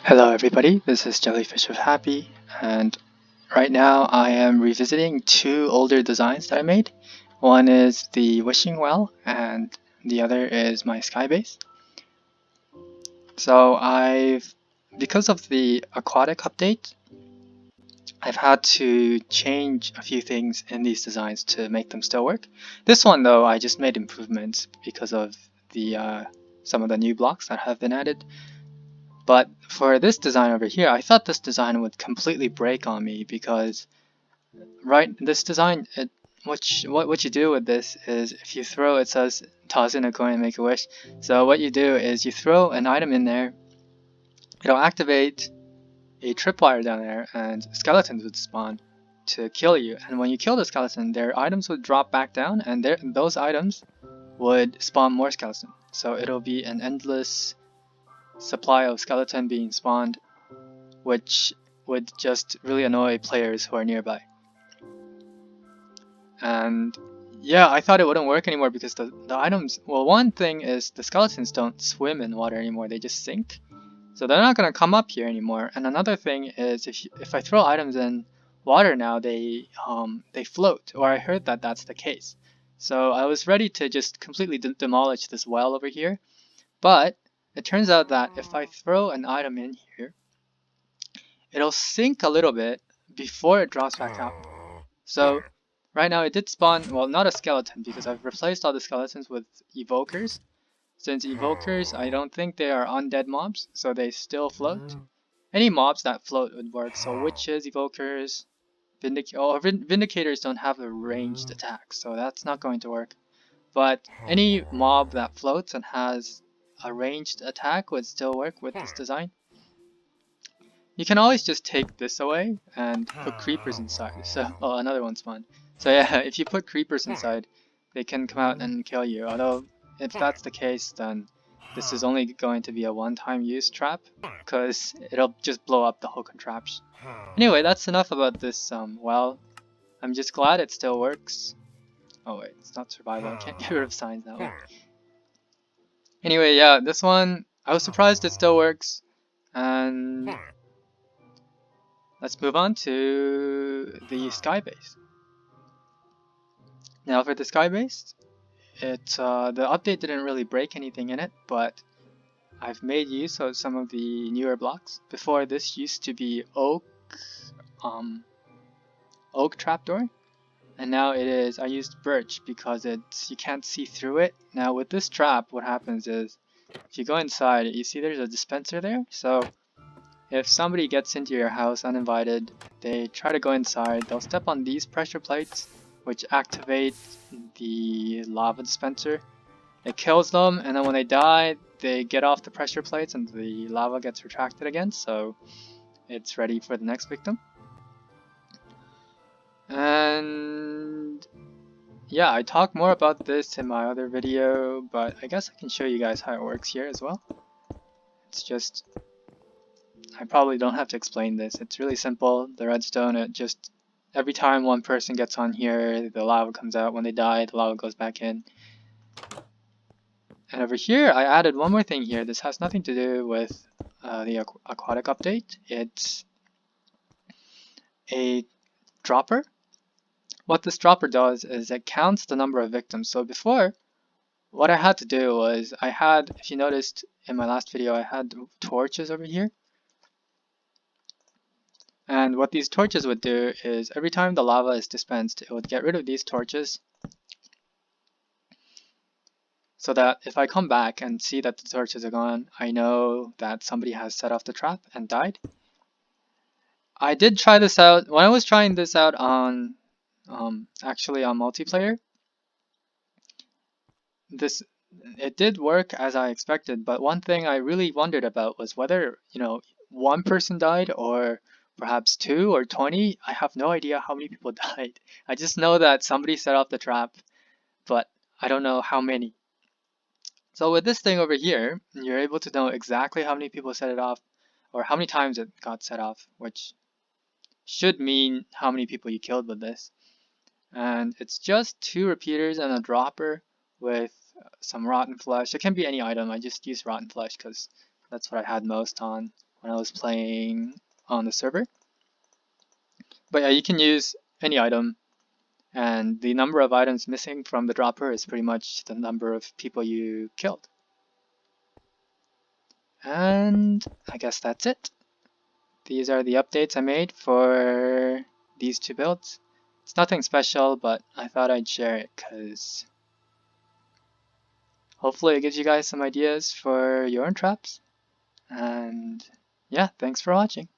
Hello everybody, this is JeLLyFiSHofHaPPy, and right now I am revisiting two older designs that I made. One is the wishing well and the other is my sky base. So because of the aquatic update, I've had to change a few things in these designs to make them still work. This one though, I just made improvements because of the some of the new blocks that have been added. But for this design over here, I thought this design would completely break on me because this design, what you do with this is if you throw, it says toss in a coin and make a wish. So what you do is you throw an item in there, it'll activate a tripwire down there and skeletons would spawn to kill you. And when you kill the skeleton, their items would drop back down and those items would spawn more skeletons. So it'll be an endless supply of skeleton being spawned, which would just really annoy players who are nearby. And yeah, I thought it wouldn't work anymore because the items, well, one thing is the skeletons don't swim in water anymore, they just sink. So they're not going to come up here anymore. And another thing is if I throw items in water now, they float, or I heard that that's the case. So I was ready to just completely demolish this well over here, but it turns out that if I throw an item in here, it'll sink a little bit before it drops back out. So right now it did spawn, well, not a skeleton because I've replaced all the skeletons with evokers. Since evokers, I don't think they are undead mobs, so they still float. Any mobs that float would work, so witches, evokers, vindicators don't have a ranged attack, so that's not going to work. But any mob that floats and has a ranged attack would still work with this design. You can always just take this away and put creepers inside. So, oh, another one spawned. So yeah, if you put creepers inside, they can come out and kill you. Although, if that's the case, then this is only going to be a one-time use trap, because it'll just blow up the whole contraption. Anyway, that's enough about this well. I'm just glad it still works. Oh wait, it's not survival, I can't get rid of signs that way. Anyway, yeah, this one, I was surprised it still works, and let's move on to the sky base. Now for the sky base, the update didn't really break anything in it, but I've made use of some of the newer blocks. Before, this used to be oak trapdoor, and now it is, I used birch because you can't see through it. Now with this trap, what happens is if you go inside, you see there's a dispenser there. So if somebody gets into your house uninvited, they try to go inside, they'll step on these pressure plates, which activate the lava dispenser. It kills them, and then when they die, they get off the pressure plates and the lava gets retracted again, so it's ready for the next victim. And yeah, I talk more about this in my other video, but I guess I can show you guys how it works here as well. It's just, I probably don't have to explain this. It's really simple. The redstone, it just, every time one person gets on here, the lava comes out. When they die, the lava goes back in. And over here, I added one more thing here. This has nothing to do with the aquatic update. It's a dropper. What this dropper does is it counts the number of victims. So before, what I had to do was if you noticed in my last video, I had torches over here. And what these torches would do is every time the lava is dispensed, it would get rid of these torches, so that if I come back and see that the torches are gone, I know that somebody has set off the trap and died. I did try this out. When I was trying this out on actually on multiplayer, it did work as I expected, but one thing I really wondered about was whether, one person died or perhaps 2 or 20. I have no idea how many people died. I just know that somebody set off the trap, but I don't know how many. So with this thing over here, you're able to know exactly how many people set it off, or how many times it got set off, which should mean how many people you killed with this. And it's just 2 repeaters and a dropper with some rotten flesh. It can be any item. I just use rotten flesh because that's what I had most on when I was playing on the server. But yeah, you can use any item, and the number of items missing from the dropper is pretty much the number of people you killed. And I guess that's it. These are the updates I made for these two builds. It's nothing special, but I thought I'd share it because hopefully it gives you guys some ideas for your own traps. And yeah, thanks for watching.